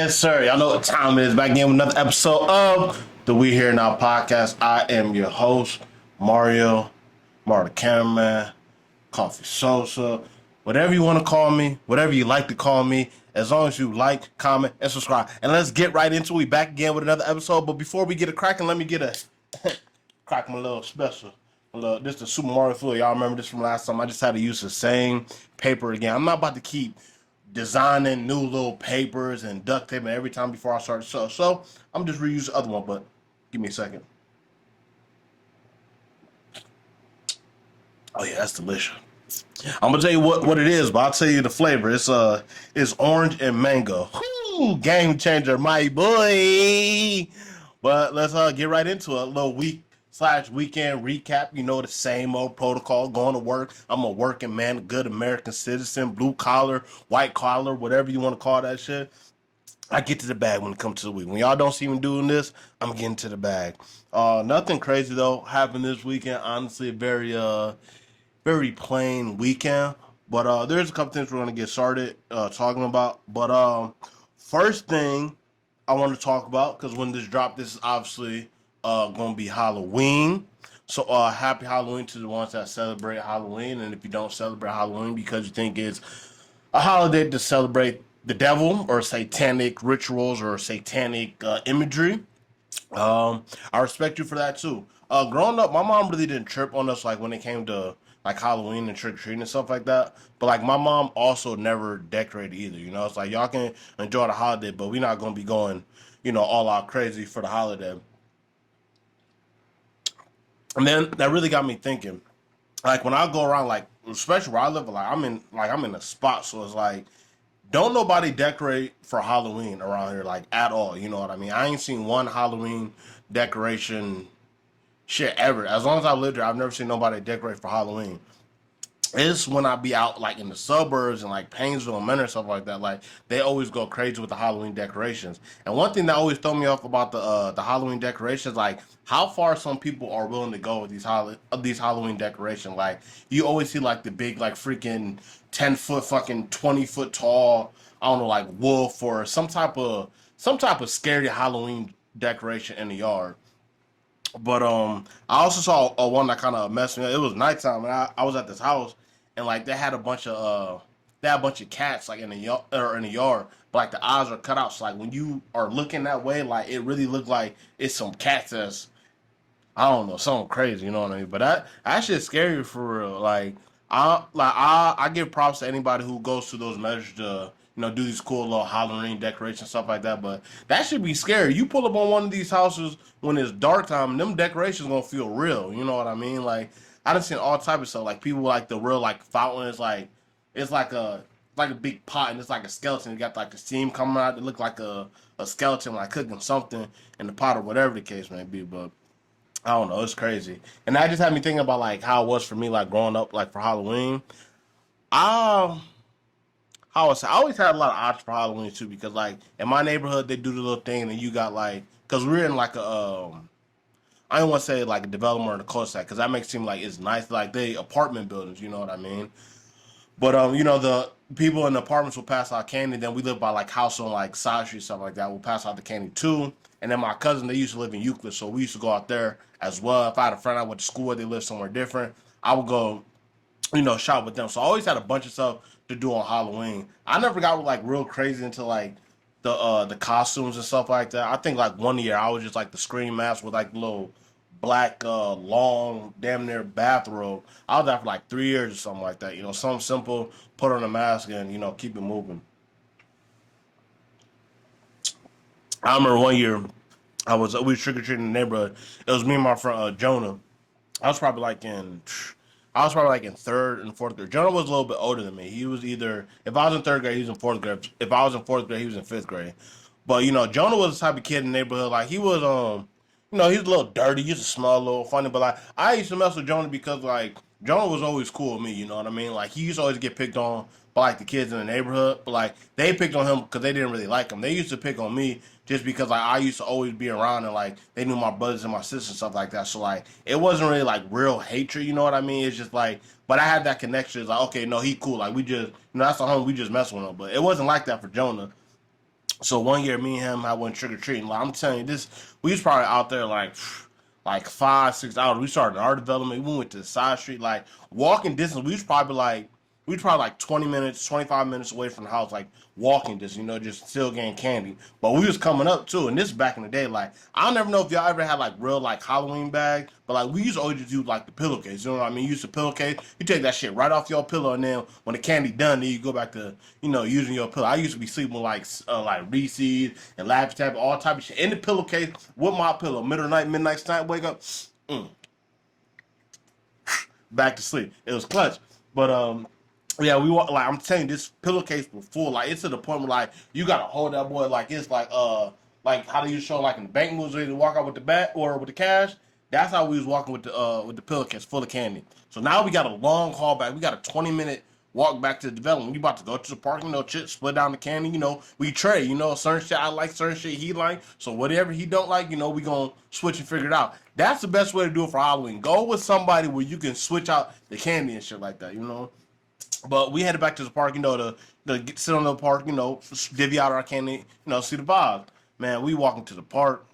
Yes, sir. Y'all know what time it is. Back again with another episode of the We Here Now podcast. I am your host, Mario the cameraman, Coffee Sosa, whatever you want to call me, whatever you like to call me, as long as you like, comment, and subscribe. And let's get right into it. We back again with another episode. But before we get it cracking, let me get a crack my little special. This is the Super Mario fluid. Y'all remember this from last time? I just had to use the same paper again. I'm not about to keep designing new little papers and duct tape every time before I start the show. So I'm just reusing the other one, but give me a second. Oh yeah, that's delicious. I'm gonna tell you what it is, but I'll tell you the flavor. It's orange and mango. Woo, game changer, my boy. But let's get right into it. A little weekend recap. You know, the same old protocol. Going to work. I'm a working man, a good American citizen, blue collar, white collar, whatever you want to call that shit. I get to the bag when it comes to the week. When y'all don't see me doing this, I'm getting to the bag. Nothing crazy though happened this weekend. Honestly, very plain weekend. But there's a couple things we're gonna get started talking about. But first thing I want to talk about, because when this dropped, this is obviously gonna be Halloween. So happy Halloween to the ones that celebrate Halloween, and if you don't celebrate Halloween because you think it's a holiday to celebrate the devil or satanic rituals or satanic imagery, I respect you for that too. Growing up, my mom really didn't trip on us like when it came to like Halloween and trick or treating and stuff like that. But like my mom also never decorated either. You know, it's like y'all can enjoy the holiday, but we're not gonna be going, all out crazy for the holiday. And then that really got me thinking. Like when I go around, like especially where I live, I'm in a spot, so it's like don't nobody decorate for Halloween around here like at all. You know what I mean? I ain't seen one Halloween decoration shit ever. As long as I lived there, I've never seen nobody decorate for Halloween. It's when I be out like in the suburbs and like Painesville and Menor stuff like that. Like they always go crazy with the Halloween decorations. And one thing that always throw me off about the Halloween decorations, like how far some people are willing to go with these Halloween decorations. Like you always see like the big like freaking 10 foot fucking 20 foot tall, I don't know, like wolf or some type of scary Halloween decoration in the yard. But I also saw one that kind of messed me up. It was nighttime, and I was at this house, and like they had a bunch of cats like in the yard or in the yard, but like the eyes are cut out. So like when you are looking that way, like it really looked like it's some cats that's I don't know, something crazy. You know what I mean? But that shit's scary for real. I give props to anybody who goes to those measures to do these cool little Halloween decorations stuff like that. But that should be scary. You pull up on one of these houses when it's dark time, and them decorations gonna feel real. You know what I mean? Like I done seen all type of stuff. Like people like the real like fountain is like it's like a big pot and it's like a skeleton. You got like a steam coming out. It look like a skeleton like cooking something in the pot or whatever the case may be. But I don't know. It's crazy, and that just had me thinking about like how it was for me, like growing up, like for Halloween. I how I say, I always had a lot of options for Halloween too, because like in my neighborhood they do the little thing, and you got like because we're in like a I don't want to say like a development or the cul-de-sac because that makes it seem like it's nice, like they apartment buildings, you know what I mean? But the people in the apartments will pass out candy. Then we live by like house on like side street stuff like that. We'll pass out the candy too. And then my cousin, they used to live in Euclid, so we used to go out there as well. If I had a friend I went to school with, they lived somewhere different, I would go, shop with them. So I always had a bunch of stuff to do on Halloween. I never got like real crazy into like the costumes and stuff like that. I think like one year I was just like the scream mask with like the little black long damn near bathrobe. I was there for like 3 years or something like that. Something simple, put on a mask and keep it moving. I remember one year we were trick or treating in the neighborhood. It was me and my friend Jonah. I was probably like in I was probably like in third and fourth grade. Jonah was a little bit older than me. He was either if I was in third grade, he was in fourth grade. If I was in fourth grade, he was in fifth grade. But Jonah was the type of kid in the neighborhood. Like he was he was a little dirty, he used to smell a little funny, but like I used to mess with Jonah because like Jonah was always cool with me, you know what I mean? Like he used to always get picked on by like the kids in the neighborhood, but like they picked on him because they didn't really like him. They used to pick on me just because like I used to always be around and like they knew my brothers and my sisters and stuff like that. So like it wasn't really like real hatred, you know what I mean? It's just like but I had that connection. It's like okay, no, he cool. Like we just that's the home we just mess with him. But it wasn't like that for Jonah. So one year, me and him, I went trick or treating. Like I'm telling you, this we was probably out there like 5, 6 hours. We started our development. We went to the side street, like walking distance. We was probably like 20 minutes, 25 minutes away from the house, like walking distance. Just still getting candy. But we was coming up too, and this is back in the day. Like I don't never know if y'all ever had like real like Halloween bags, but like we used to always just do like the pillowcase. You know what I mean? You use the pillowcase, you take that shit right off your pillow, and then when the candy done, then you go back to using your pillow. I used to be sleeping with like Reese's and Laffy Taffy, all type of shit in the pillowcase with my pillow. Middle of the night, midnight snack, wake up, back to sleep. It was clutch, but yeah, we walk like I'm telling you, this pillowcase was full. Like it's to the point where like you gotta hold that boy like it's like how do you show like in the bank moves where you walk out with the bat or with the cash. That's how we was walking with the pillowcase full of candy. So now we got a long haul back. We got a 20-minute walk back to the development. We about to go to the park, chip, split down the candy. We trade. Certain shit I like, certain shit he like. So whatever he don't like, we gonna switch and figure it out. That's the best way to do it for Halloween. Go with somebody where you can switch out the candy and shit like that. But we headed back to the park, sit on the park, divvy out our candy, see the vibes. Man, we walking to the park.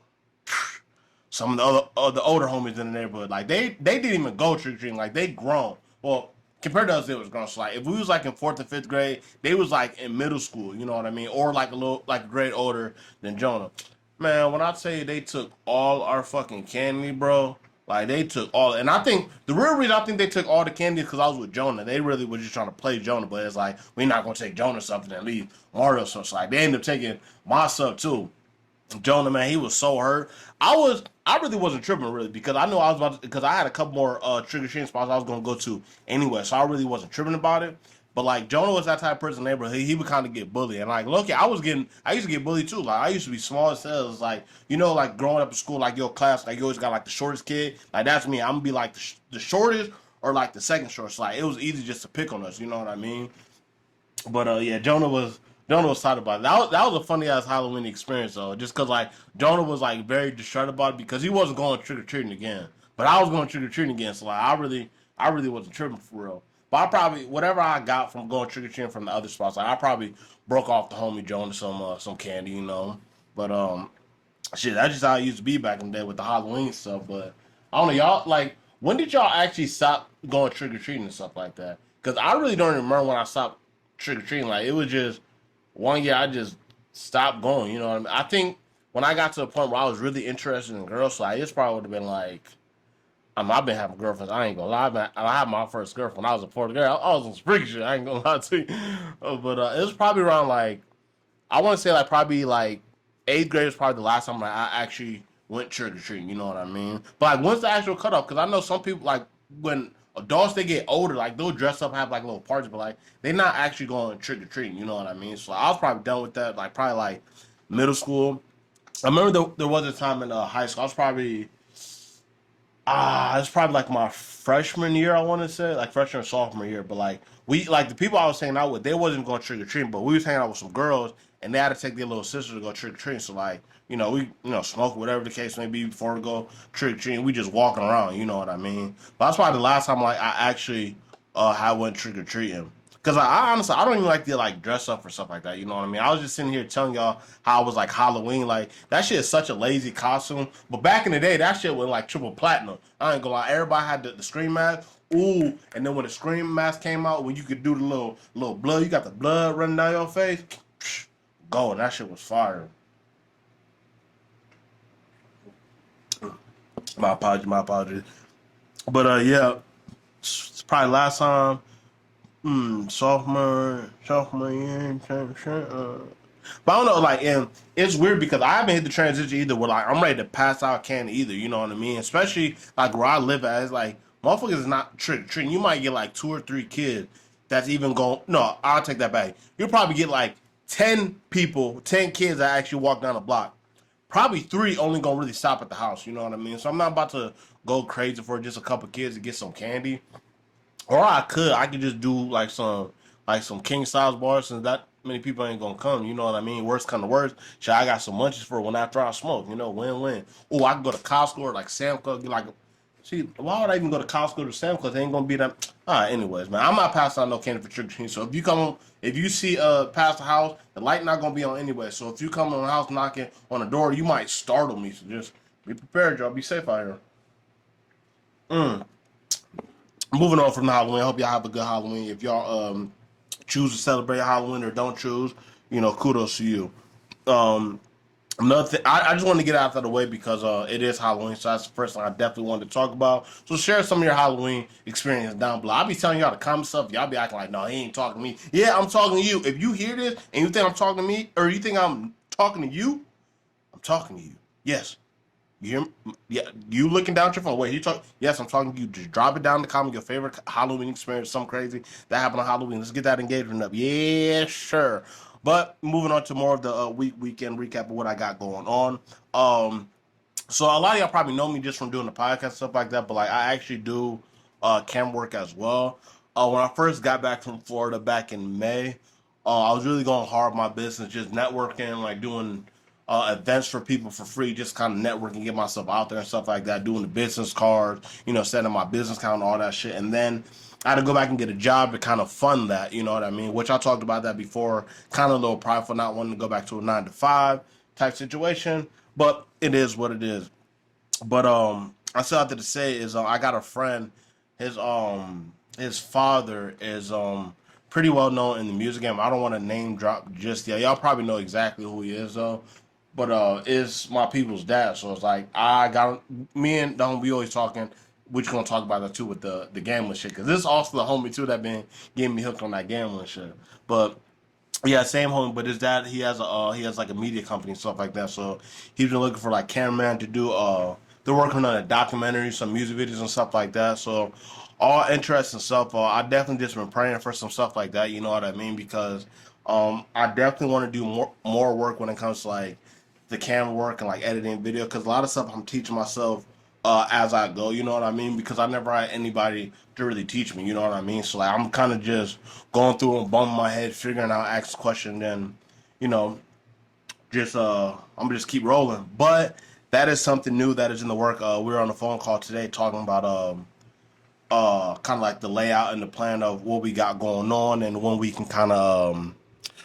Some of the older homies in the neighborhood, like they didn't even go trick or treating, like they grown. Well, compared to us, they was grown. So like if we was like in fourth and fifth grade, they was like in middle school. You know what I mean? Or like a grade older than Jonah. Man, when I tell you they took all our fucking candy, bro. Like they took all, and I think the real reason I think they took all the candy is because I was with Jonah. They really were just trying to play Jonah, but it's like we're not gonna take Jonah something and leave Mario stuff. So like they ended up taking my stuff too. Jonah, man, he was so hurt. I really wasn't tripping really because I knew I was about to, because I had a couple more trick or treating spots I was gonna go to anyway, so I really wasn't tripping about it. But like Jonah was that type of person in the neighborhood, he would kind of get bullied, and like look, I used to get bullied too. Like I used to be small as hell. It's like like growing up in school, like your class, like you always got like the shortest kid. Like that's me. I'm gonna be like the shortest or like the second shortest. Like it was easy just to pick on us. You know what I mean? But yeah, Jonah was tight about it. That was a funny ass Halloween experience though, just cause like Jonah was like very distraught about it because he wasn't going trick or treating again, but I was going trick or treating again. So like I really wasn't tripping for real. But I probably whatever I got from going trick or treating from the other spots, like I probably broke off the homie Jonah some candy. But shit, that's just how it used to be back in the day with the Halloween stuff. But I don't know, y'all like when did y'all actually stop going trick or treating and stuff like that? Because I really don't remember when I stopped trick or treating. Like it was just one year I just stopped going. You know what I mean? I think when I got to the point where I was really interested in girls, like it's probably would have been like I've been having girlfriends. I ain't gonna lie. I had my first girlfriend. I was a Florida girl. I was on freak shit. I ain't gonna lie to you. But it was probably around like I want to say like probably like eighth grade was probably the last time like, I actually went trick or treating. You know what I mean? But like when's the actual cutoff? Because I know some people like when adults they get older, like they'll dress up, have like little parties, but like they're not actually going trick or treating. You know what I mean? So I was probably done with that. Like probably like middle school. I remember there was a time in high school. I was probably it's probably like my freshman year, I want to say, like freshman or sophomore year. But like we, like the people I was hanging out with, they wasn't going trick or treating, but we was hanging out with some girls, and they had to take their little sister to go trick or treating. So like, we smoke whatever the case may be before we go trick or treating. We just walking around, you know what I mean? But that's probably the last time like I actually I went trick or treating. Cause I honestly I don't even like to like dress up for stuff like that. You know what I mean? I was just sitting here telling y'all how I was like Halloween. Like that shit is such a lazy costume. But back in the day, that shit was like triple platinum. I ain't gonna lie. Everybody had the scream mask. Ooh, and then when the scream mask came out, when you could do the little blood, you got the blood running down your face. Psh, go, and that shit was fire. My apologies, my apologies. But yeah, it's probably last time. Sophomore year. But I don't know, like, and it's weird because I haven't hit the transition either where, like, I'm ready to pass out candy either, you know what I mean? Especially, like, where I live at, it's like, motherfuckers is not trick or treating. You might get, like, 2 or 3 kids that's even going, no, I'll take that back. You'll probably get, like, 10 people, 10 kids that actually walk down the block. Probably 3 only gonna really stop at the house, you know what I mean? So I'm not about to go crazy for just a couple kids to get some candy. Or I could just do like some king size bars since that many people ain't gonna come. You know what I mean? Worst come to worst, shit, I got some munchies for when after I smoke. Win win. Oh, I can go to Costco or like Samco, get like See, why would I even go to Costco to Sam? Because they ain't gonna be that. All right, anyways, man, I'm not passing out no candy for trick or treating. So if you come, if you see past the house, the light not gonna be on anyway. So if you come in the house knocking on the door, you might startle me. So just be prepared, y'all. Be safe out here. Mm. Moving on from the Halloween. I hope y'all have a good Halloween. If y'all choose to celebrate Halloween or don't choose, kudos to you. Um, Another thing, I just wanted to get out of the way because it is Halloween, so that's the first thing I definitely wanted to talk about. So share some of your Halloween experience down below. I'll be telling y'all the common stuff. Y'all be acting like, no, he ain't talking to me. Yeah, I'm talking to you. If you hear this and you think I'm talking to me, or you think I'm talking to you, I'm talking to you. Yes. You hear me? Yeah, you looking down at your phone. Wait, you talk? Yes, I'm talking to you. Just drop it down in the comment. Your favorite Halloween experience, something crazy that happened on Halloween. Let's get that engagement up. Yeah, sure. But moving on to more of the weekend recap of what I got going on. So a lot of y'all probably know me just from doing the podcast and stuff like that. But like I actually do camera work as well. When I first got back from Florida back in May, I was really going hard with my business, just networking, like doing events for people for free, just kind of networking, get myself out there and stuff like that, doing the business cards, setting my business account and all that shit. And then I had to go back and get a job to kind of fund that, you know what I mean? Which I talked about that before, kind of a little prideful, not wanting to go back to a 9 to 5 type situation, but it is what it is. But I still have to say is I got a friend, his father is pretty well known in the music game. I don't want to name drop just yet. Y'all probably know exactly who he is though. But is my people's dad. So it's like I got me and Don. We always talking. We're just gonna talk about that too with the gambling shit. Cause this is also the homie too that been getting me hooked on that gambling shit. But yeah, same homie. But his dad he has like a media company and stuff like that. So he's been looking for like cameraman to do they're working on a documentary, some music videos and stuff like that. So all interesting stuff. I definitely just been praying for some stuff like that. You know what I mean? Because I definitely want to do more work when it comes to like the camera work and like editing video. Because a lot of stuff I'm teaching myself as I go. You know what I mean? Because I never had anybody to really teach me. You know what I mean? So like I'm kind of just going through and bumping my head, figuring out, ask question, then you know just I'm gonna just keep rolling. But that is something new that is in the work. We were on a phone call today talking about kind of like the layout and the plan of what we got going on and when we can kind of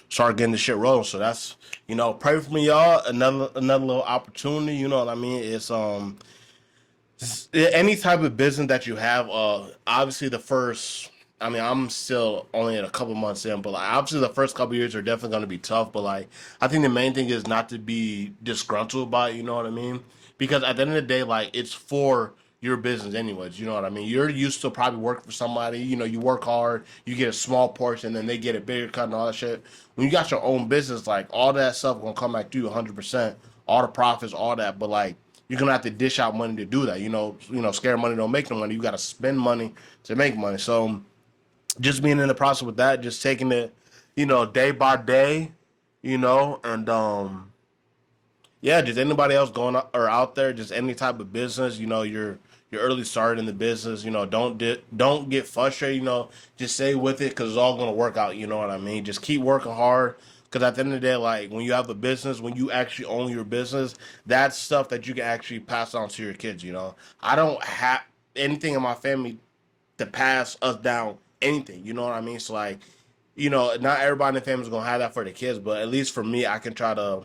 start getting the shit rolling. So that's pray for me, y'all. Another little opportunity. You know what I mean? It's any type of business that you have. Obviously the first. I mean, I'm still only a couple months in, but like, obviously the first couple years are definitely going to be tough. But like, I think the main thing is not to be disgruntled about it. You know what I mean? Because at the end of the day, like, it's for your business anyways. You know what I mean? You're used to probably working for somebody. You work hard, you get a small portion, then they get a bigger cut and all that shit. When you got your own business, like all that stuff gonna come back to you 100%. All the profits, all that. But like, you're gonna have to dish out money to do that. Scare money don't make no money. You got to spend money to make money. So just being in the process with that, just taking it, day by day, and yeah, just anybody else going or out there, just any type of business, you're early started in the business, don't get frustrated, just stay with it because it's all gonna work out. You know what I mean? Just keep working hard. Because at the end of the day, like when you have a business, when you actually own your business, that's stuff that you can actually pass on to your kids. I don't have anything in my family to pass us down anything. You know what I mean? So like, not everybody in the family is gonna have that for the kids, but at least for me, I can try to,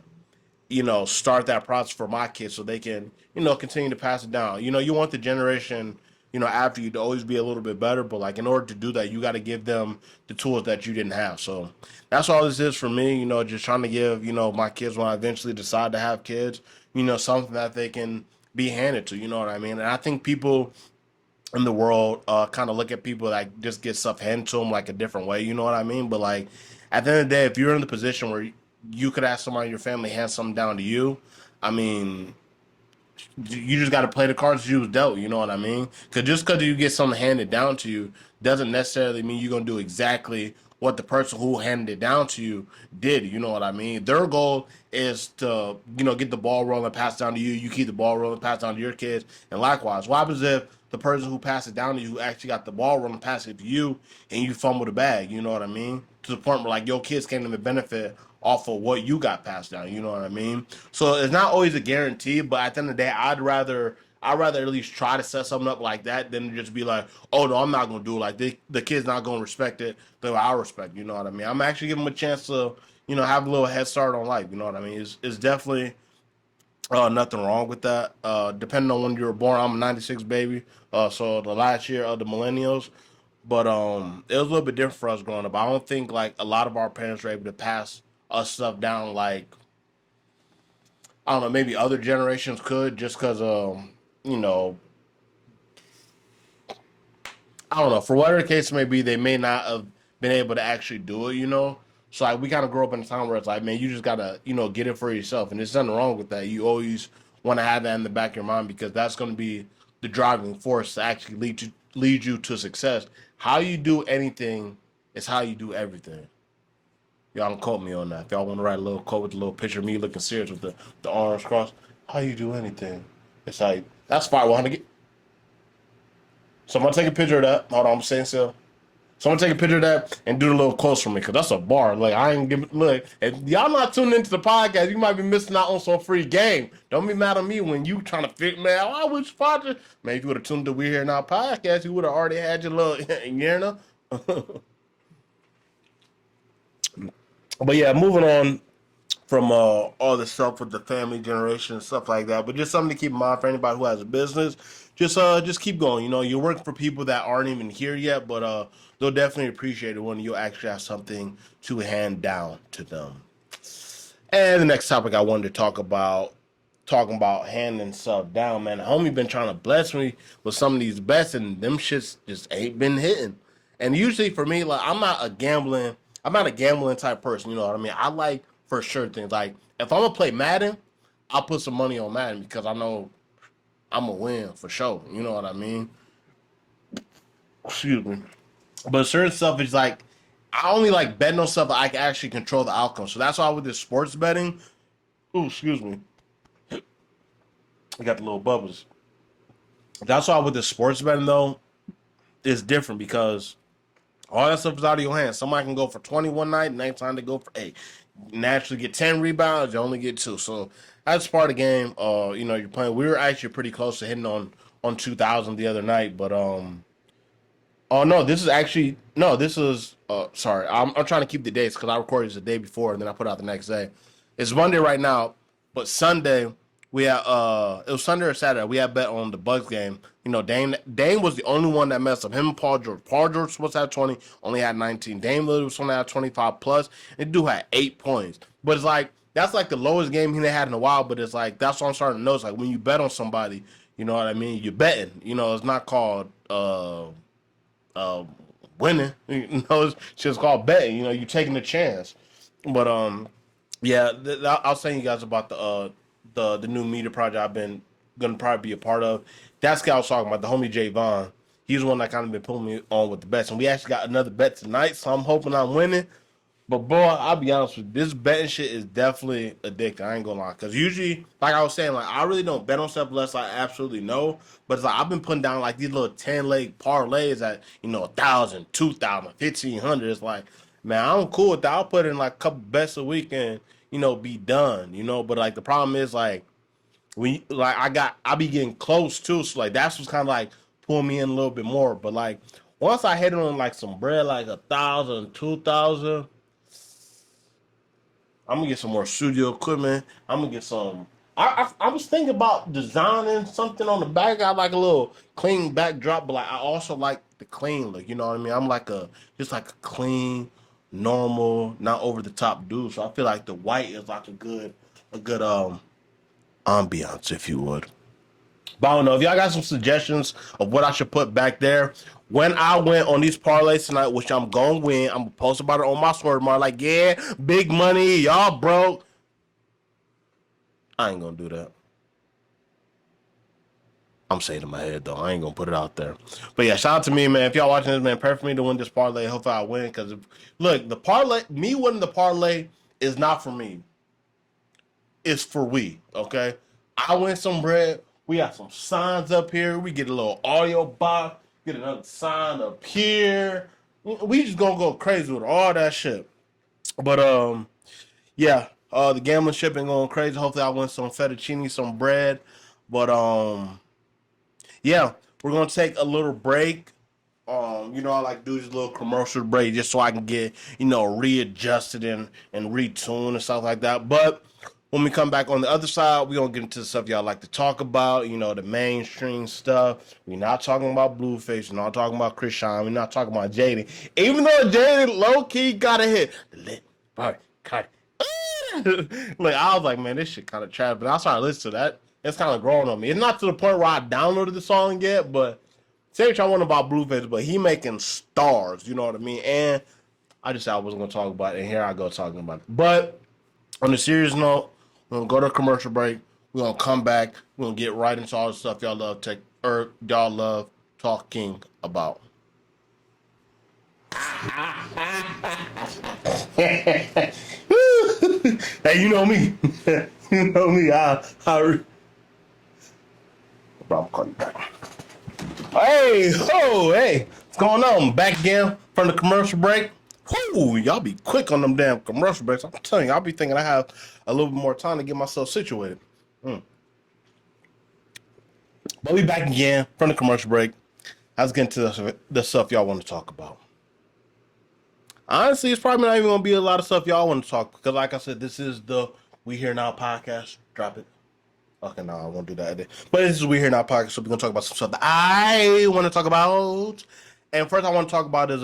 start that process for my kids so they can, continue to pass it down. You want the generation, after you to always be a little bit better, but like in order to do that, you got to give them the tools that you didn't have. So that's all this is for me, just trying to give, my kids when I eventually decide to have kids, something that they can be handed to, you know what I mean? And I think people in the world kind of look at people that just get stuff handed to them like a different way. You know what I mean? But like at the end of the day, if you're in the position where you could ask somebody in your family hand something down to you, I mean, you just got to play the cards you was dealt. You know what I mean? Because just because you get something handed down to you doesn't necessarily mean you're gonna do exactly what the person who handed it down to you did. You know what I mean? Their goal is to get the ball rolling, pass it down to you. You keep the ball rolling, pass it down to your kids, and likewise. What happens if the person who passed it down to you, who actually got the ball rolling, pass it to you, and you fumble the bag? You know what I mean? To the point where like your kids can't even benefit off of what you got passed down. You know what I mean? So it's not always a guarantee, but at the end of the day, I'd rather at least try to set something up like that than to just be like, oh no, I'm not gonna do it. Like the kid's not gonna respect it the way I respect. You know what I mean? I'm actually giving him a chance to have a little head start on life. You know what I mean? It's definitely nothing wrong with that. Depending on when you were born, I'm a '96 baby, so the last year of the millennials. But it was a little bit different for us growing up. I don't think like a lot of our parents were able to pass us stuff down like I don't know, maybe other generations could just because you know, I don't know, for whatever the case may be, they may not have been able to actually do it. So like we kind of grew up in a time where it's like, man, you just gotta, get it for yourself, and there's nothing wrong with that. You always want to have that in the back of your mind because that's going to be the driving force to actually lead you to success. How you do anything is how you do everything. Y'all don't quote me on that. If y'all want to write a little quote with a little picture of me looking serious with the arms crossed, how you do anything, it's how you, that's fire. 100. So I'm gonna take a picture of that. Hold on, I'm saying so. So I'm gonna take a picture of that and do the little close for me because that's a bar. Like I ain't giving. Look, if y'all not tuning into the podcast, you might be missing out on some free game. Don't be mad at me when you trying to fit, man. I was sponsor. Man, if you would have tuned to We Here Now podcast, you would have already had your little But yeah, moving on from all the stuff with the family generation and stuff like that. But just something to keep in mind for anybody who has a business. Just keep going. You're working for people that aren't even here yet, but they'll definitely appreciate it when you actually have something to hand down to them. And the next topic I wanted to talking about handing stuff down, man. The homie been trying to bless me with some of these bets, and them shits just ain't been hitting. And usually for me, like I'm not a gambling type person. You know what I mean? I like for sure things. Like if I'm gonna play Madden, I'll put some money on Madden because I know I'm gonna win for sure. You know what I mean? Excuse me. But certain stuff is like I only like betting on stuff that I can actually control the outcome. So that's why with this sports betting. Ooh, excuse me. I got the little bubbles. That's why with the sports betting though, it's different because all that stuff is out of your hands. Somebody can go for 20 one night, next time they go for 8. Naturally get 10 rebounds, you only get 2. So that's part of the game. You're playing. We were actually pretty close to hitting on 2,000 the other night, but oh no, this is actually no, this is sorry. I'm trying to keep the dates because I recorded this the day before and then I put out the next day. It's Monday right now, but Sunday we had it was Sunday or Saturday. We had bet on the Bucks game. Dame was the only one that messed up. Him and Paul George. Paul George was supposed to have 20, only had 19. Dame literally was supposed to have 25 plus. And dude had 8 points. But it's like that's like the lowest game he had in a while. But it's like that's what I'm starting to notice. Like when you bet on somebody, you know what I mean? You're betting. It's not called uh winning. It's just called betting. You're taking a chance. But yeah, I was telling you guys about the new media project I've been gonna probably be a part of. That's guy I was talking about, the homie Jay Vaughn. He's the one that kind of been pulling me on with the bets, and we actually got another bet tonight, so I'm hoping I'm winning. But boy, I'll be honest with you, this betting shit is definitely addicting. I ain't gonna lie, because usually, like I was saying, like I really don't bet on stuff unless I absolutely know. But it's like I've been putting down like these little 10 leg parlays at 1,000, 2,000, 1,500. It's like, man, I'm cool with that. I'll put in like a couple bets a week and be done. But like the problem is like we like I be getting close too. So like that's what's kind of like pulling me in a little bit more. But like once I hit on like some bread, like 1,000, 2,000. I'm gonna get some more studio equipment. I'm gonna get some. I was thinking about designing something on the back. I like a little clean backdrop, but like I also like the clean look. You know what I mean? I'm like just like a clean, normal, not over the top dude. So I feel like the white is like a good ambiance, if you would. But I don't know if y'all got some suggestions of what I should put back there. When I went on these parlays tonight, which I'm gonna win, I'm gonna post about it on my story tomorrow. Like, yeah, big money, y'all broke. I ain't gonna do that. I'm saying in my head though. I ain't gonna put it out there. But yeah, shout out to me, man. If y'all watching this, man, pray for me to win this parlay. Hopefully I win. Cause look, the parlay, me winning the parlay is not for me. It's for we. Okay. I win some bread. We got some signs up here. We get a little audio box. Get another sign up here. We just gonna go crazy with all that shit. But yeah. The gambling shit been going crazy. Hopefully I win some fettuccine, some bread. But Yeah, we're gonna take a little break. I like to do these little commercial break just so I can get, readjusted and retuned and stuff like that. But when we come back on the other side, we're gonna get into the stuff y'all like to talk about, the mainstream stuff. We're not talking about Blueface, we're not talking about Chris Sean, we're not talking about Jaden. Even though Jaden low key got a hit. The lit part cut. Like I was like, man, this shit kind of trash. But I started listening to that. It's kind of growing on me. It's not to the point where I downloaded the song yet, but say what y'all want about Blueface, but he making stars. You know what I mean? And I just said I wasn't gonna talk about it, and here I go talking about it. But on a serious note, we're gonna go to a commercial break. We're gonna come back. We're gonna get right into all the stuff y'all love y'all love talking about. Hey, you know me. You know me. Bro, I'm calling you back. Hey, what's going on? Back again from the commercial break. Ooh, y'all be quick on them damn commercial breaks. I'm telling you, I'll be thinking I have a little bit more time to get myself situated. But we back again from the commercial break. I was getting to the stuff y'all want to talk about. Honestly, it's probably not even gonna be a lot of stuff y'all want to talk because, like I said, this is the We Here Now podcast. Drop it. Okay, no, I won't do that. But this is We Here Now podcast, so we're gonna talk about some stuff that I want to talk about. And first, I want to talk about is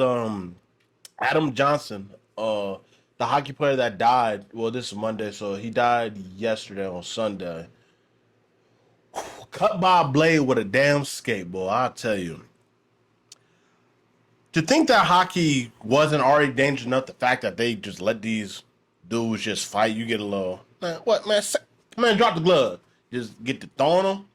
Adam Johnson, the hockey player that died. Well, this is Monday, so he died yesterday on Sunday. Cut by a blade with a damn skateboard. I tell you. To think that hockey wasn't already dangerous enough, the fact that they just let these dudes just fight, you get a little, man, what, man? Man, drop the glove. Just get to throwing them.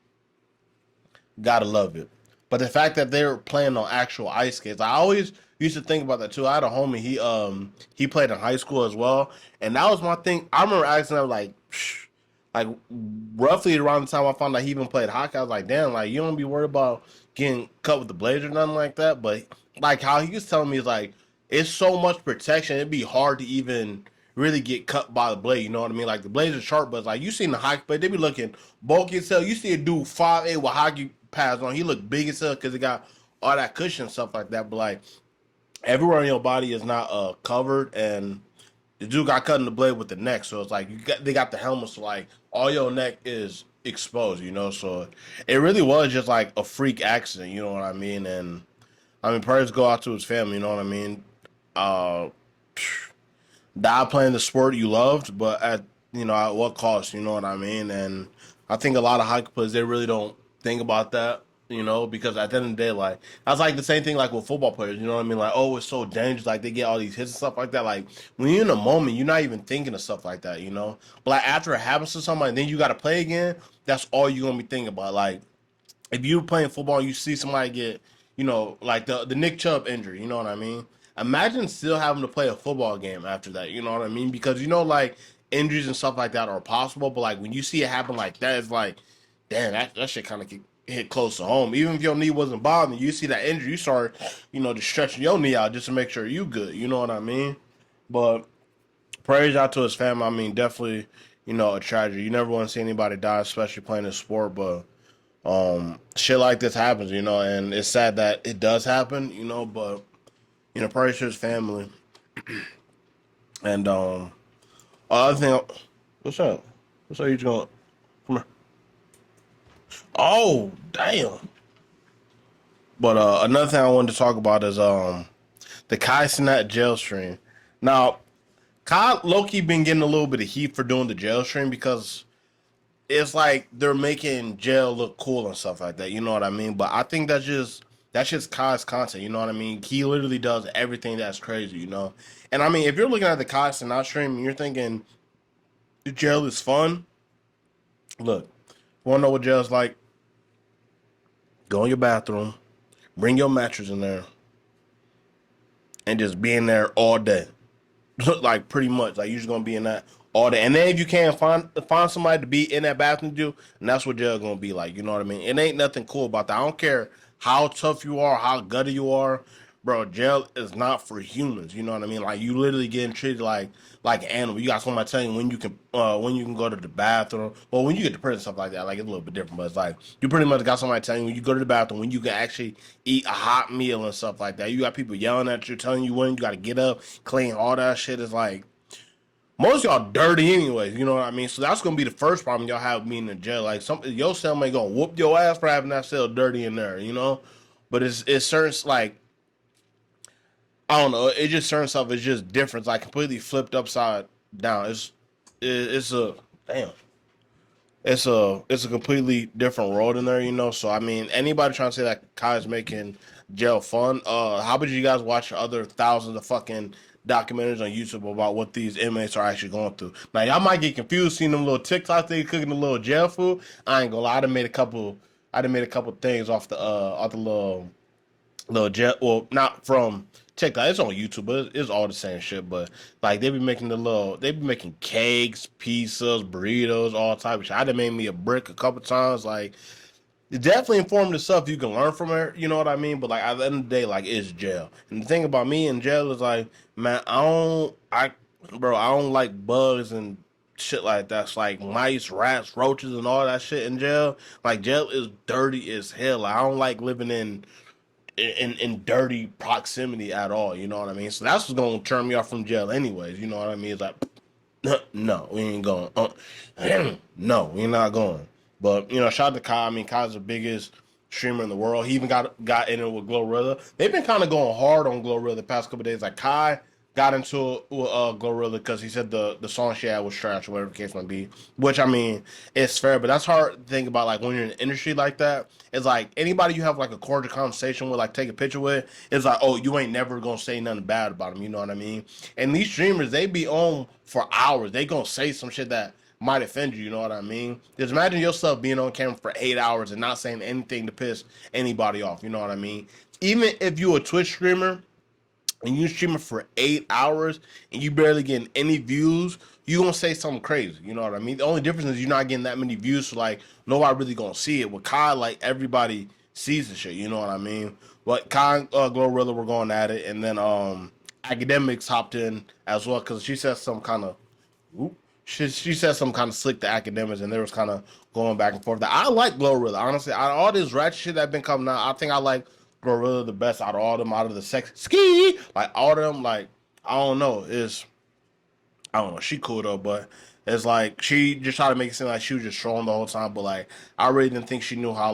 Gotta love it. But the fact that they were playing on actual ice skates, I always used to think about that too. I had a homie, he played in high school as well. And that was my thing. I remember asking him like roughly around the time I found out he even played hockey, I was like, damn, like you don't be worried about getting cut with the blades or nothing like that. But like how he was telling me is like it's so much protection, it'd be hard to even really get cut by the blade. You know what I mean? Like the blades are sharp, but it's like you seen the hockey play, they be looking bulky as hell. You see a dude 5'8" with hockey pads on, he look big as hell because he got all that cushion and stuff like that. But like everywhere in your body is not covered, and the dude got cut in the blade with the neck, so it's like they got the helmet, so like all your neck is exposed, so it really was just like a freak accident, you know what I mean? And I mean, prayers go out to his family, you know what I mean? Uh, Die playing the sport you loved, but at what cost, you know what I mean? And I think a lot of hockey players they really don't think about that, because at the end of the day, like that's like the same thing like with football players, you know what I mean? Like, oh, it's so dangerous, like they get all these hits and stuff like that. Like when you're in a moment, you're not even thinking of stuff like that. But like after it happens to somebody, and then you got to play again. That's all you're gonna be thinking about. Like if you're playing football and you see somebody get, like the Nick Chubb injury, you know what I mean? Imagine still having to play a football game after that, you know what I mean? Because like injuries and stuff like that are possible, but like when you see it happen like that, it's like, damn, that shit kind of hit close to home. Even if your knee wasn't bothering you, see that injury, you start, just stretching your knee out just to make sure you good, you know what I mean? But prayers out to his family. I mean, definitely, a tragedy. You never want to see anybody die, especially playing this sport, but shit like this happens, and it's sad that it does happen, but prayers to his family. And other thing, what's up? What's up? You going? Come here. Oh, damn. But another thing I wanted to talk about is the Kai Cenat jail stream. Now, Kai Loki been getting a little bit of heat for doing the jail stream because it's like they're making jail look cool and stuff like that. You know what I mean? But I think that's just Kai's content. You know what I mean? He literally does everything that's crazy. And I mean, if you're looking at the Kai Cenat stream and you're thinking the jail is fun, look, want to know what jail's like? Go in your bathroom, bring your mattress in there, and just be in there all day. Like pretty much, like you're just gonna be in that all day. And then if you can't find somebody to be in that bathroom with you, and that's what jail gonna be like. You know what I mean? It ain't nothing cool about that. I don't care how tough you are, how gutty you are. bro, jail is not for humans. You know what I mean? Like you literally getting treated like an animal. You got somebody telling you when you can go to the bathroom. Well, when you get to prison stuff like that, like it's a little bit different. But it's like you pretty much got somebody telling you when you go to the bathroom when you can actually eat a hot meal and stuff like that. You got people yelling at you, telling you when you got to get up, clean all that shit. Is like most of y'all dirty anyways, you know what I mean? So that's gonna be the first problem y'all have being in jail. Like some your cellmate gonna whoop your ass for having that cell dirty in there, you know? But it's certain like I don't know, it just certain stuff is just different, like completely flipped upside down. It's a damn. It's a completely different world in there, you know. So I mean, anybody trying to say that Kai's making jail fun, how about you guys watch other thousands of fucking documentaries on YouTube about what these inmates are actually going through? Now y'all might get confused seeing them little TikToks they cooking the little jail food. I ain't gonna lie, I done made a couple things off the little jet. Well, not from TikTok. It's on YouTube, but it's all the same shit. But like they be making cakes, pizzas, burritos, all type of shit. I done made me a brick a couple times. Like it's definitely informative stuff you can learn from it. You know what I mean? But like at the end of the day, like it's jail. And the thing about me in jail is like, man, I don't like bugs and shit like that. It's like mice, rats, roaches, and all that shit in jail. Like jail is dirty as hell. Like, I don't like living in dirty proximity at all. You know what I mean? So that's what's gonna turn me off from jail, anyways. You know what I mean? It's like, no, we ain't going. No, we're not going. But you know, shout out to Kai. I mean, Kai's the biggest streamer in the world. He even got in it with Glorilla. They've been kind of going hard on Glorilla the past couple of days. Like Kai got into it with Glorilla because he said the song she had was trash, or whatever the case might be. Which I mean, it's fair, but that's hard to think about. Like when you're in an industry like that, it's like anybody you have like a cordial conversation with, like take a picture with, it's like, oh, you ain't never gonna say nothing bad about them. You know what I mean? And these streamers, they be on for hours. They gonna say some shit that might offend you. You know what I mean? Just imagine yourself being on camera for 8 hours and not saying anything to piss anybody off. You know what I mean? Even if you a Twitch streamer and you streaming for 8 hours and you barely getting any views, you gonna say something crazy. You know what I mean? The only difference is you're not getting that many views, so like nobody really gonna see it. With Kai, like everybody sees the shit. You know what I mean? But Kai, Glorilla were going at it, and then academics hopped in as well because she said some kind of she said some kind of slick to academics, and there was kind of going back and forth. I like Glorilla, honestly. Out of all this ratchet shit that been coming out, I think I like Glorilla the best out of all them. Out of the sex ski, like all of them, like I don't know, is I don't know. She cool though, but it's like she just tried to make it seem like she was just trolling the whole time. But like I really didn't think she knew how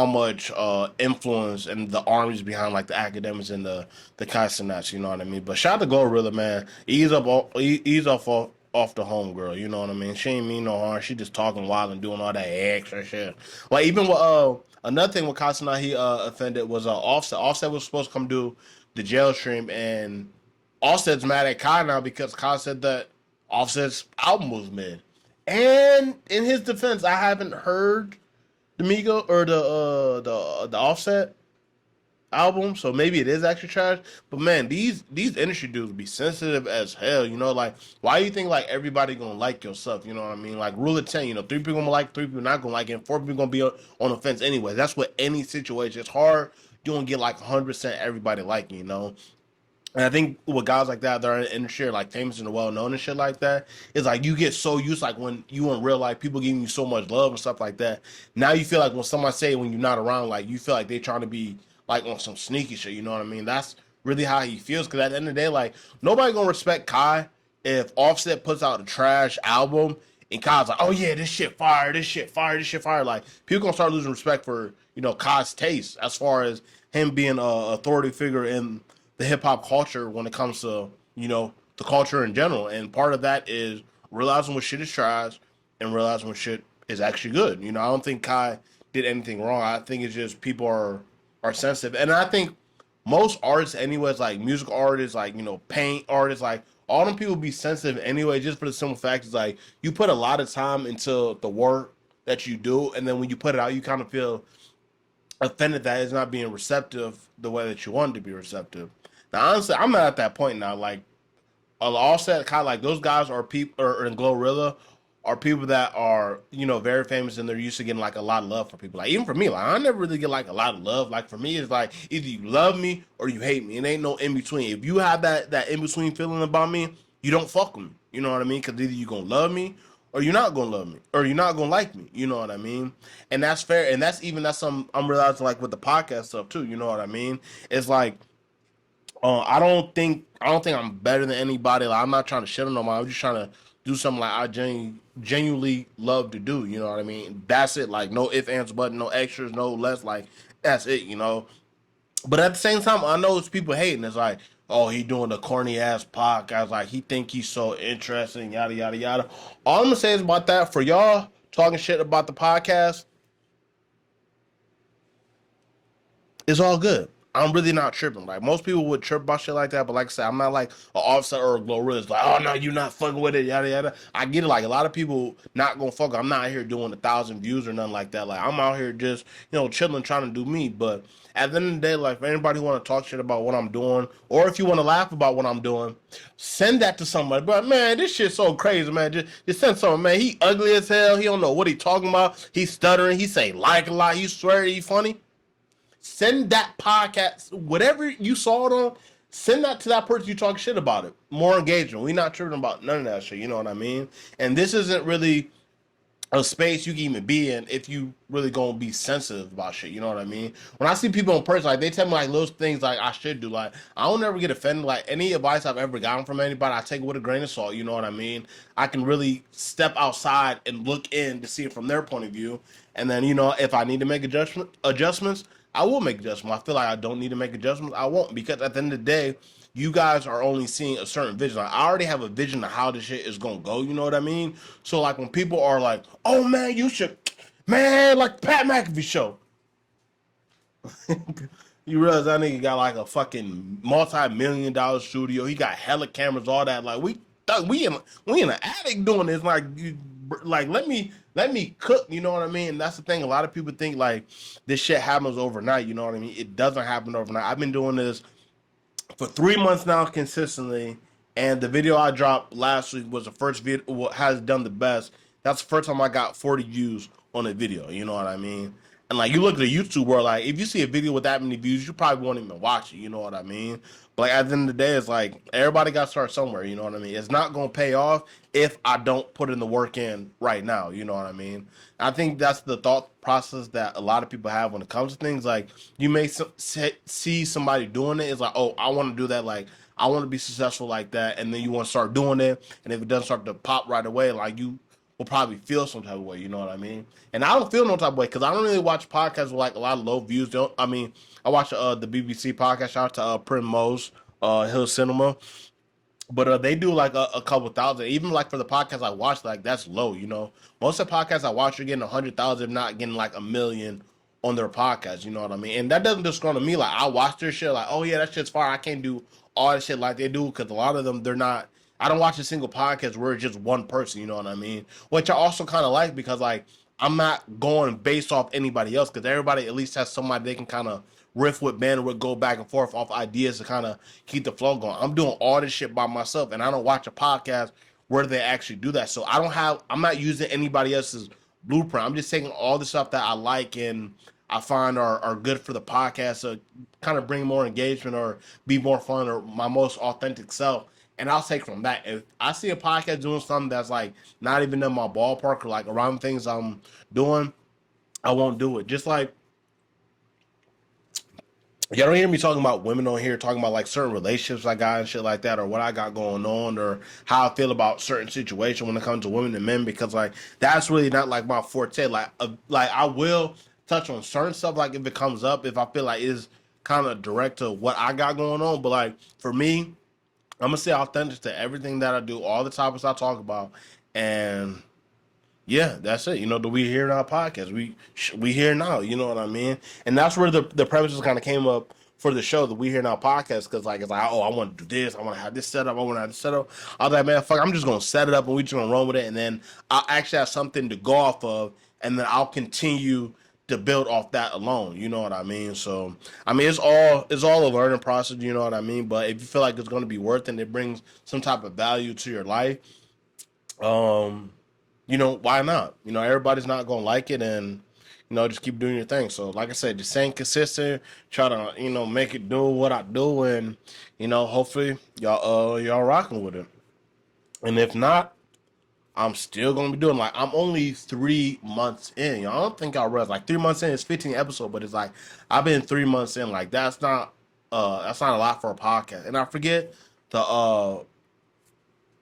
much influence and the armies behind like the academics and the Cenats, you know what I mean? But shout out to Glorilla, man. Ease off the homegirl, you know what I mean? She ain't mean no harm. She just talking wild and doing all that extra shit. Like even with another thing with Casanat he offended was Offset. Offset was supposed to come do the jail stream, and Offset's mad at Kai now because Kai said that Offset's album was mid. And in his defense, I haven't heard the Migo or the Offset album, so maybe it is actually trash. But man, these industry dudes be sensitive as hell. You know, like why do you think like everybody gonna like your stuff? You know what I mean? Like rule of 10. You know, 3 people gonna like, 3 people not gonna like it, and 4 people gonna be on the fence anyway. That's what any situation. It's hard. You don't get like 100% everybody liking. You know. And I think with guys like that, they're in the industry, like famous and well known and shit like that, it's like you get so used, like when you in real life, people giving you so much love and stuff like that. Now you feel like when somebody say it when you're not around, like you feel like they trying to be like on some sneaky shit. You know what I mean? That's really how he feels. Because at the end of the day, like nobody gonna respect Kai if Offset puts out a trash album and Kai's like, oh yeah, this shit fire, this shit fire, this shit fire. Like people gonna start losing respect for Kai's taste as far as him being a authority figure in the hip hop culture when it comes to the culture in general, and part of that is realizing what shit is trash and realizing what shit is actually good. I don't think Kai did anything wrong. I think it's just people are sensitive, and I think most artists, anyways, like music artists, like paint artists, like all them people be sensitive anyway. Just for the simple fact is like you put a lot of time into the work that you do, and then when you put it out, you kind of feel offended that it's not being receptive the way that you want it to be receptive. Now, honestly, I'm not at that point now. Like, Offset, kind of like those guys are people, or in Glorilla, are people that are, very famous and they're used to getting like a lot of love from people. Like even for me, like I never really get like a lot of love. Like for me, it's like either you love me or you hate me. It ain't no in between. If you have that in between feeling about me, you don't fuck with me. You know what I mean? Because either you gonna love me or you're not gonna love me or you're not gonna like me. You know what I mean? And that's fair. And that's some I'm realizing like with the podcast stuff too. You know what I mean? It's like I don't think I'm better than anybody. Like I'm not trying to shit on nobody. I'm just trying to do something like I genuinely love to do. You know what I mean? That's it. Like no ifs, ands, but no extras, no less. Like that's it. But at the same time, I know it's people hating. It's like, oh, he doing the corny ass podcast. Like he think he's so interesting. Yada yada yada. All I'm gonna say is about that for y'all talking shit about the podcast. It's all good. I'm really not tripping. Like most people would trip about shit like that, but like I said, I'm not like an Offset or a Glorilla. Like, oh no, you're not fucking with it, yada yada. I get it. Like a lot of people not gonna fuck. I'm not out here doing 1,000 views or nothing like that. Like I'm out here just chilling, trying to do me. But at the end of the day, like if anybody want to talk shit about what I'm doing, or if you want to laugh about what I'm doing, send that to somebody. But man, this shit's so crazy, man. Just send someone, man. He ugly as hell. He don't know what he talking about. He stuttering. He say like a lot. He swear he funny. Send that podcast, whatever you saw it on, send that to that person you talk shit about it. More engagement. We not tripping about none of that shit. You know what I mean? And this isn't really a space you can even be in if you really gonna be sensitive about shit. You know what I mean? When I see people in person, like they tell me like little things like I should do. Like I don't ever get offended. Like any advice I've ever gotten from anybody, I take it with a grain of salt. You know what I mean? I can really step outside and look in to see it from their point of view. And then if I need to make adjustments, I will make adjustments. I feel like I don't need to make adjustments. I won't, because at the end of the day, you guys are only seeing a certain vision. Like, I already have a vision of how this shit is gonna go. You know what I mean? So like when people are like, "Oh man, you should," man, like Pat McAfee show. You realize that nigga got like a fucking multi-million-dollar studio. He got hella cameras, all that. Like we in an attic doing this. Like like let me cook. You know what I mean? And that's the thing. A lot of people think like this shit happens overnight. You know what I mean? It doesn't happen overnight. I've been doing this for 3 months now consistently, and the video I dropped last week was the first video has done the best. That's the first time I got 40 views on a video. You know what I mean? And like you look at the YouTube world, like if you see a video with that many views, you probably won't even watch it. You know what I mean? But like, at the end of the day, it's like everybody got to start somewhere. You know what I mean? It's not gonna pay off if I don't put in the work in right now. You know what I mean? I think that's the thought process that a lot of people have when it comes to things. Like you may see somebody doing it, it's like, oh, I want to do that. Like I want to be successful like that, and then you want to start doing it, and if it doesn't start to pop right away, like you will probably feel some type of way. You know what I mean? And I don't feel no type of way because I don't really watch podcasts with like a lot of low views. Don't I mean? I watch the BBC podcast. Shout out to Prim Mose, Hill Cinema. But they do like a couple thousand. Even like for the podcast I watch, like that's low. Most of the podcasts I watch are getting 100,000, if not getting like 1 million on their podcast. You know what I mean? And that doesn't disgruntle me. Like I watch their shit, like oh yeah, that shit's fire. I can't do all that shit like they do because a lot of them they're not. I don't watch a single podcast where it's just one person. You know what I mean? Which I also kind of like because like I'm not going based off anybody else because everybody at least has somebody they can kind of riff with, bandwidth, go back and forth off ideas to kind of keep the flow going. I'm doing all this shit by myself, and I don't watch a podcast where they actually do that. So I'm not using anybody else's blueprint. I'm just taking all the stuff that I like and I find are good for the podcast to kind of bring more engagement or be more fun or my most authentic self. And I'll take from that. If I see a podcast doing something that's like not even in my ballpark or like around things I'm doing, I won't do it. Just like y'all don't hear me talking about women on here, talking about like certain relationships I got and shit like that, or what I got going on, or how I feel about certain situation when it comes to women and men, because like that's really not like my forte. Like I will touch on certain stuff, like if it comes up, if I feel like it's kind of direct to what I got going on. But like for me, I'm gonna stay authentic to everything that I do, all the topics I talk about, and yeah, that's it. The We Here Now podcast. We here now. You know what I mean? And that's where the premises kind of came up for the show, the We Here Now podcast, because like it's like, oh, I want to do this. I want to have this set up. I want to have this set up. I was like, man, fuck, I'm just gonna set it up and we just gonna run with it, and then I'll actually have something to go off of, and then I'll continue to build off that alone. You know what I mean? So I mean, it's all a learning process. You know what I mean? But if you feel like it's gonna be worth it and it brings some type of value to your life, um why not? Everybody's not gonna like it, and just keep doing your thing. So, like I said, just staying consistent, try to make it do what I do, and hopefully y'all rocking with it. And if not, I'm still gonna be doing like I'm only 3 months in. I don't think I realize like 3 months in is 15 episodes, but it's like I've been 3 months in. Like that's not a lot for a podcast. And I forget the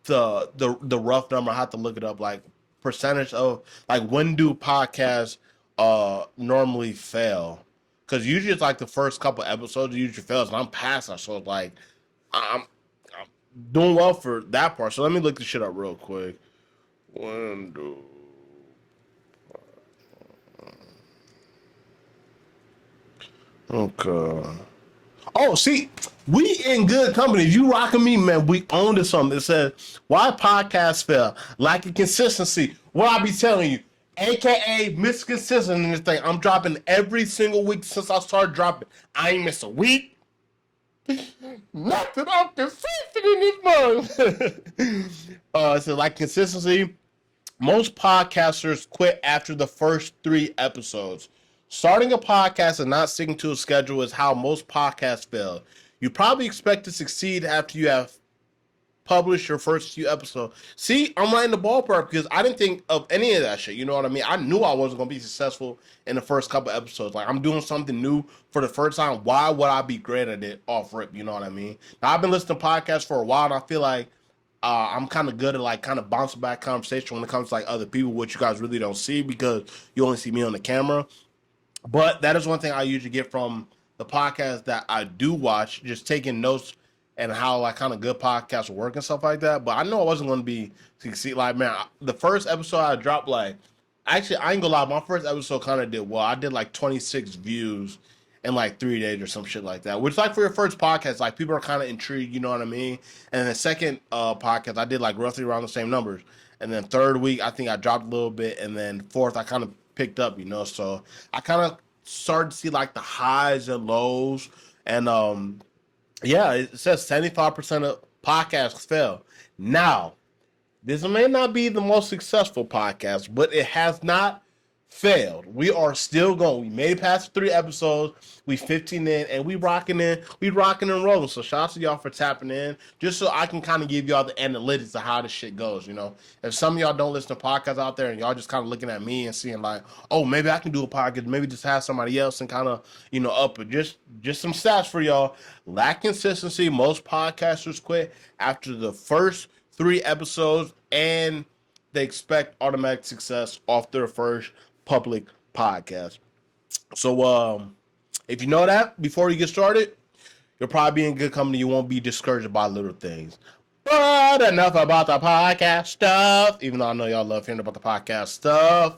the rough number. I have to look it up. Like percentage of like when do podcasts normally fail? Because usually it's like the first couple episodes usually fails, and I'm past that. So it's like I'm doing well for that part. So let me look this shit up real quick. When do okay. Oh, see, we in good company. If you rocking me, man, we own to something. It says, why podcast fail? Lack of consistency. What I be telling you, AKA misconsistent in this thing. I'm dropping every single week since I started dropping. I ain't miss a week. Nothing. I'm consistent in this month. It says, like consistency. Most podcasters quit after the first 3 episodes. Starting a podcast and not sticking to a schedule is how most podcasts fail. You probably expect to succeed after you have published your first few episodes. See, I'm right in the ballpark because I didn't think of any of that shit. You know what I mean? I knew I wasn't going to be successful in the first couple episodes. Like, I'm doing something new for the first time. Why would I be great at it off rip? You know what I mean? Now, I've been listening to podcasts for a while, and I feel like I'm kind of good at like kind of bouncing back conversation when it comes to like other people, which you guys really don't see because you only see me on the camera. But that is one thing I usually get from the podcast that I do watch, just taking notes and how like kind of good podcasts work and stuff like that. But I know I wasn't going to be succeed. Like man, the first episode I dropped like actually I ain't gonna lie, my first episode kind of did well. I did like 26 views in like 3 days or some shit like that. Which like for your first podcast, like people are kind of intrigued, you know what I mean? And then the second podcast I did like roughly around the same numbers. And then third week I think I dropped a little bit, and then fourth I kind of picked up, so I kind of started to see like the highs and lows, and yeah, it says 75% of podcasts fail. Now, this may not be the most successful podcast, but it has not failed. We are still going. We made it past 3 episodes. We 15 in, and we rocking in. We rocking and rolling. So shout out to y'all for tapping in, just so I can kind of give y'all the analytics of how this shit goes. If some of y'all don't listen to podcasts out there, and y'all just kind of looking at me and seeing like, oh, maybe I can do a podcast. Maybe just have somebody else and kind of up it. Just some stats for y'all. Lack consistency. Most podcasters quit after the first 3 episodes, and they expect automatic success off their first public podcast. So if you know that before you get started, you'll probably be in good company. You won't be discouraged by little things. But enough about the podcast stuff. Even though I know y'all love hearing about the podcast stuff,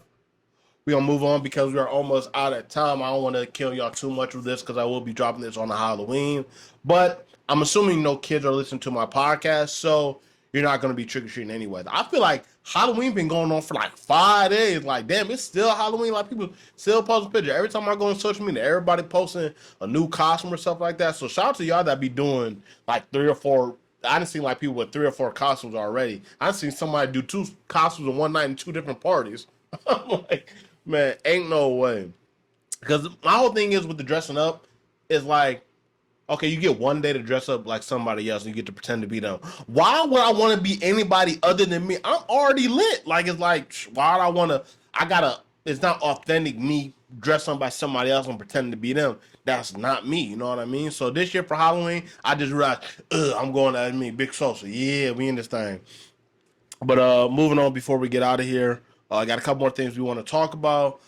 we're going to move on because we are almost out of time. I don't want to kill y'all too much with this because I will be dropping this on the Halloween. But I'm assuming no kids are listening to my podcast, so you're not going to be trick-or-treating anyway. I feel like Halloween been going on for like 5 days. Like, damn, it's still Halloween. Like, people still posting pictures. Every time I go on social media, everybody posting a new costume or stuff like that. So shout out to y'all that be doing like 3 or 4. I done seen like people with 3 or 4 costumes already. I done seen somebody do 2 costumes in one night in 2 different parties. I'm like, man, ain't no way. Because my whole thing is with the dressing up is like, okay, you get one day to dress up like somebody else and you get to pretend to be them. Why would I want to be anybody other than me? I'm already lit. Like, it's like, why would I want to, it's not authentic me dressed up by somebody else and pretending to be them. That's not me, you know what I mean? So this year for Halloween, I just realized, I'm going as me, Big Sosa. Yeah, we in this thing. But moving on before we get out of here, I got a couple more things we want to talk about.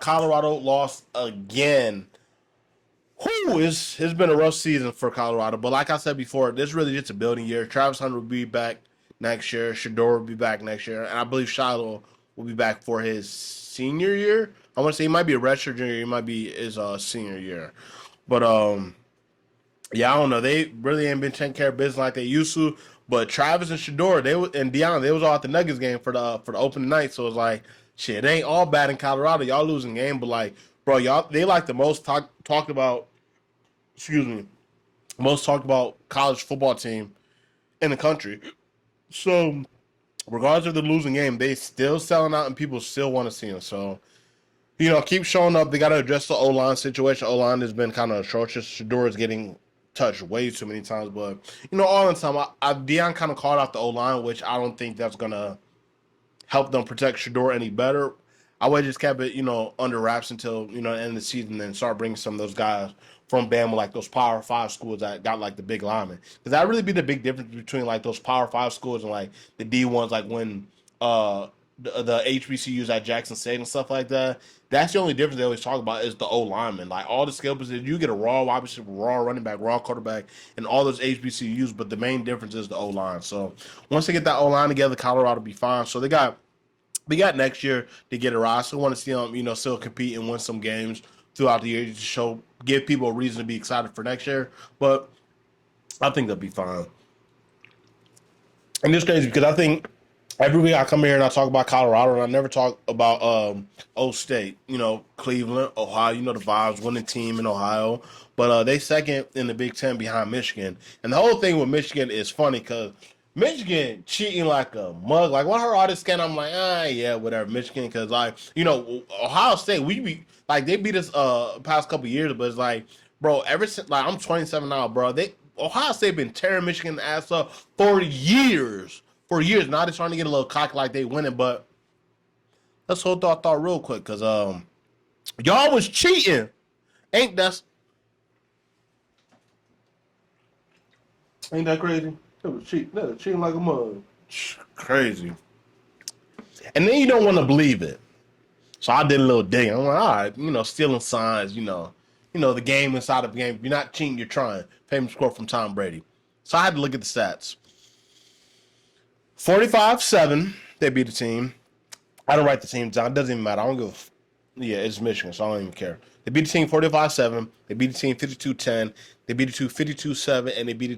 Colorado lost again. It's been a rough season for Colorado, but like I said before, this is really just a building year. Travis Hunter will be back next year. Shador will be back next year, and I believe Shiloh will be back for his senior year. I want to say he might be a redshirt junior. He might be his senior year, but yeah, I don't know. They really ain't been taking care of business like they used to. But Travis and Shador, and Deion, they was all at the Nuggets game for the opening night. So it's like, shit, it ain't all bad in Colorado. Y'all losing game, but like, bro, y'all they like the most talked about. Excuse me, most talked about college football team in the country. So regardless of the losing game, they still selling out and people still want to see them. So, keep showing up. They got to address the O-line situation. O-line has been kind of atrocious. Shador is getting touched way too many times. But, all in time, Deion kind of called out the O-line, which I don't think that's going to help them protect Shador any better. I would just kept it, under wraps until, the end of the season and then start bringing some of those guys from Bama, like those Power 5 schools that got, like, the big linemen. Because that really be the big difference between, like, those Power 5 schools and, like, the D1s, like, when the HBCUs at Jackson State and stuff like that. That's the only difference they always talk about is the O lineman. Like, all the skill positions, you get a raw wide receiver, raw running back, raw quarterback, and all those HBCUs, but the main difference is the O line. So, once they get that O line together, Colorado will be fine. So, they got next year to get it right. I still want to see them, still compete and win some games throughout the year to give people a reason to be excited for next year. But I think they'll be fine. And it's crazy because I think every week I come here and I talk about Colorado and I never talk about O State, Cleveland, Ohio, the vibes, winning team in Ohio. But they second in the Big Ten behind Michigan. And the whole thing with Michigan is funny because Michigan cheating like a mug. Like when I heard all this scan, I'm like, yeah, whatever, Michigan. Because Ohio State, we be like they beat us past couple years, but it's like, bro, ever since like I'm 27 now, bro. Ohio State been tearing Michigan ass up for years. For years. Now they're trying to get a little cocky like they winning, but let's hold that thought real quick, because y'all was cheating. Ain't that crazy? It was cheating. They was cheating like a mug. Crazy. And then you don't want to believe it. So I did a little digging. I'm like, all right, stealing signs, the game inside of the game. If you're not cheating, you're trying. Famous quote from Tom Brady. So I had to look at the stats. 45-7, they beat the team. I don't write the team down. It doesn't even matter. I don't give yeah, it's Michigan, so I don't even care. They beat the team 45-7. They beat the team 52-10. They beat the team 52-7, and they beat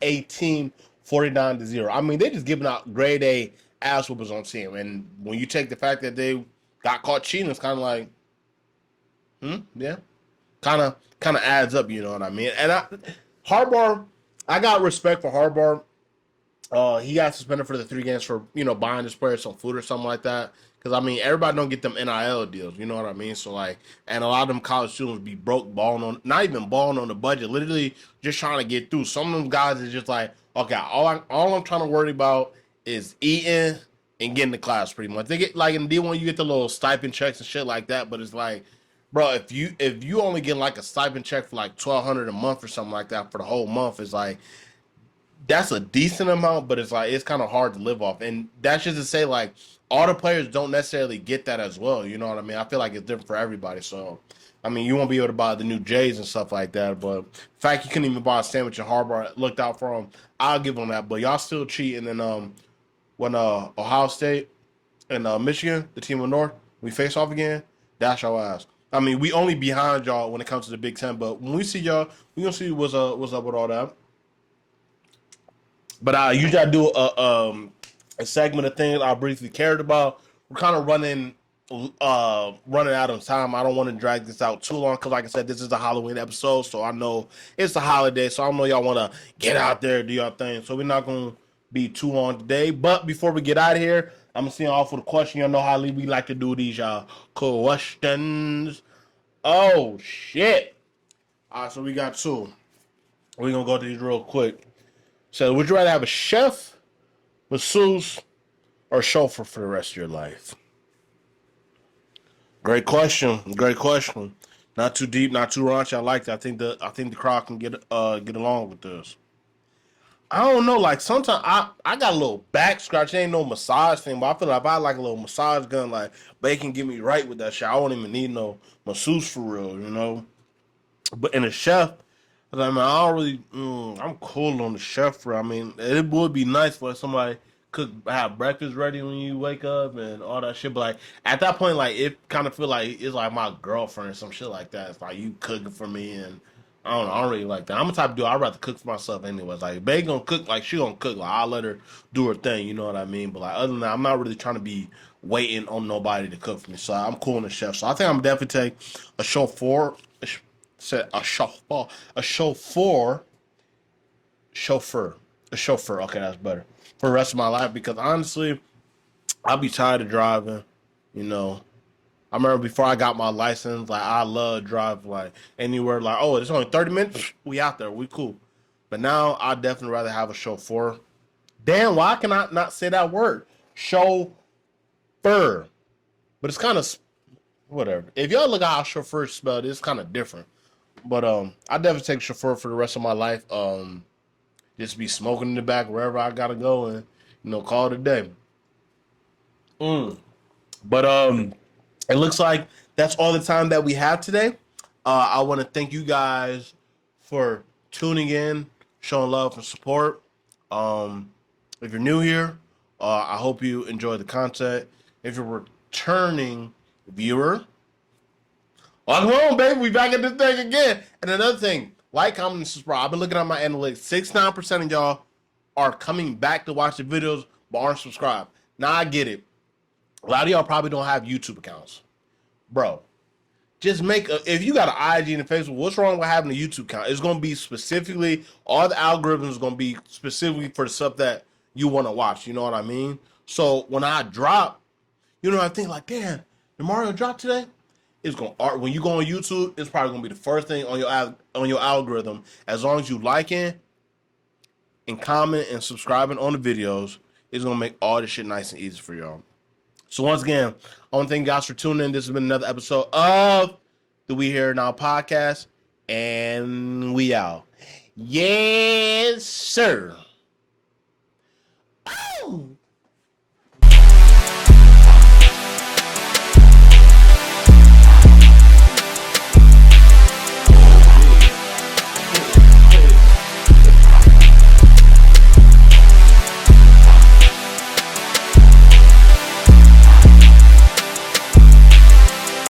a team 49-0. I mean, they just giving out grade A ass whoopers on team. And when you take the fact that they got caught cheating, it's kind of like, yeah, kind of adds up. You know what I mean? And Harbaugh, I got respect for Harbaugh. He got suspended for the 3 games for buying his players some food or something like that. Because I mean, everybody don't get them NIL deals. You know what I mean? So like, and a lot of them college students be broke, balling on, not even balling on the budget, literally just trying to get through. Some of them guys is just like, okay, all I'm trying to worry about is eating and getting to class. Pretty much, they get like in D1, you get the little stipend checks and shit like that. But it's like, bro, if you only get like a stipend check for like 1,200 a month or something like that for the whole month, it's like that's a decent amount, but it's like it's kind of hard to live off. And that's just to say, like, all the players don't necessarily get that as well. You know what I mean? I feel like it's different for everybody. So, I mean, you won't be able to buy the new J's and stuff like that. But the fact you couldn't even buy a sandwich in Harbaugh looked out for him, I'll give him that. But y'all still cheating. And when Ohio State and Michigan, the team of North, we face off again, dash our ass. I mean, we only behind y'all when it comes to the Big Ten, but when we see y'all, we gonna see what's up with all that. But I usually I do a segment of things I briefly cared about. We're kind of running out of time. I don't want to drag this out too long because, like I said, this is a Halloween episode, so I know it's a holiday. So I know y'all want to get out there, do your thing. So we're not gonna be too long today. But before we get out of here, I'm gonna see off with a question. Y'all know how we like to do these questions. Oh shit! All right, so we got 2. We're gonna go to these real quick. So, would you rather have a chef, masseuse, or chauffeur for the rest of your life? Great question. Great question. Not too deep, not too raunchy. I like that. I think the crowd can get along with this. I don't know. Like sometimes I got a little back scratch. It ain't no massage thing, but I feel like if I had like a little massage gun, like they can get me right with that shit. I won't even need no masseuse for real. But in a chef, I mean, I don't really. I'm cool on the chef. I mean, it would be nice for somebody have breakfast ready when you wake up and all that shit. But like at that point, like it kind of feel like it's like my girlfriend or some shit like that. It's like you cooking for me, and I don't know. I don't really like that. I'm the type of dude I'd rather cook for myself anyways. Like Bae gonna cook, like she gonna cook. Like I'll let her do her thing. You know what I mean? But like other than that, I'm not really trying to be waiting on nobody to cook for me. So I'm cool on the chef. So I think I'm definitely take a chauffeur. Said a chauffeur, chauffeur, A chauffeur. Okay, that's better for the rest of my life because honestly, I'll be tired of driving. You know, I remember before I got my license, like I love drive like anywhere. Like, oh, it's only 30 minutes. We out there. We cool. But now I definitely rather have a chauffeur. Damn, why can I not say that word? Chauffeur. But it's kind of whatever. If y'all look at how chauffeur is spelled, it's kind of different. But I definitely take chauffeur for the rest of my life. Just be smoking in the back wherever I gotta go and call it a day. But it looks like that's all the time that we have today. I want to thank you guys for tuning in, showing love and support. If you're new here, I hope you enjoy the content. If you're a returning viewer, oh, come on, baby, we back at this thing again. And another thing, like, comment, and subscribe. I've been looking at my analytics. 69% of y'all are coming back to watch the videos but aren't subscribed. Now I get it. A lot of y'all probably don't have YouTube accounts. Bro, just if you got an IG and a Facebook, what's wrong with having a YouTube account? It's going to be specifically, all the algorithms are going to be specifically for the stuff that you want to watch. You know what I mean? So when I drop, I think like, damn, did Mario drop today? It's going to, when you go on YouTube, it's probably going to be the first thing on your algorithm. As long as you liking and comment and subscribing on the videos, it's going to make all this shit nice and easy for y'all. So once again, I want to thank you guys for tuning in. This has been another episode of the We Here Now podcast, and we out. Yes, sir. Oh.